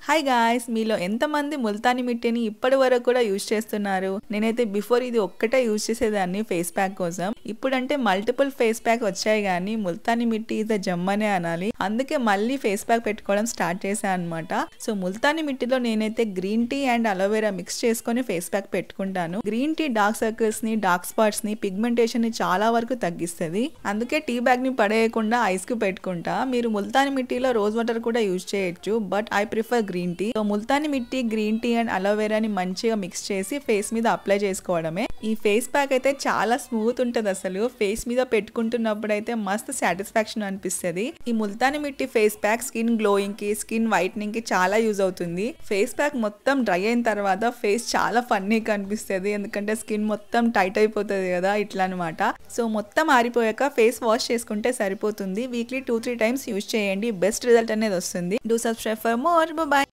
Hi guys, మీలో ఎంతమంది ముల్తానీ మిట్టిని ఇప్పటి వరకు కూడా యూజ్ చేస్తున్నారు? నేనైతే బిఫోర్ ఇది ఒక్కటే యూజ్ చేసేదాన్ని ఫేస్ ప్యాక్ కోసం. ఇప్పుడంటే మల్టిపుల్ ఫేస్ ప్యాక్ వచ్చాయి కానీ ముల్తానీ మిట్టి ఇస్ ద జమ్ అనే అనాలి. అందుకే మళ్ళీ ఫేస్ ప్యాక్ పెట్టుకోవడం స్టార్ట్ చేశాను అనమాట. సో ముల్తానీ మిట్టిలో నేనైతే green tea and aloe vera mix చేసుకొని ఫేస్ ప్యాక్ పెట్టుకుంటాను. గ్రీన్ టీ డార్క్ సర్కిల్స్ ని, డార్క్ స్పాట్స్ ని, పిగ్మెంటేషన్ ని చాలా వరకు తగ్గిస్తుంది. అందుకే టీ బ్యాగ్ ని పడేయకుండా ఐస్ కి పెట్టుకుంటా. మీరు ముల్తానీ మిట్టిలో రోజ్ వాటర్ కూడా యూజ్ చేయొచ్చు, but I prefer green tea. So Multani mitti, green tea and అలోవెరాని మంచిగా మిక్స్ చేసి ఫేస్ మీద అప్లై చేసుకోవడమే. ఈ ఫేస్ ప్యాక్ అయితే చాలా స్మూత్ ఉంటది. అసలు ఫేస్ మీద పెట్టుకుంటున్నప్పుడు అయితే మస్తు సాటిస్ఫాక్షన్ అనిపిస్తుంది. ఈ Multani mitti face pack skin glowing కి, స్కిన్ వైట్నింగ్ కి చాలా యూజ్ అవుతుంది. ఫేస్ ప్యాక్ మొత్తం డ్రై అయిన తర్వాత ఫేస్ చాలా ఫన్నీగా అనిపిస్తుంది, ఎందుకంటే స్కిన్ మొత్తం టైట్ అయిపోతుంది కదా, ఇట్లా అనమాట. సో మొత్తం ఆరిపోయాక ఫేస్ వాష్ చేసుకుంటే సరిపోతుంది. వీక్లీ 2-3 టైమ్స్ యూజ్ చేయండి, బెస్ట్ రిజల్ట్ అనేది వస్తుంది. Do subscribe for more. Bye.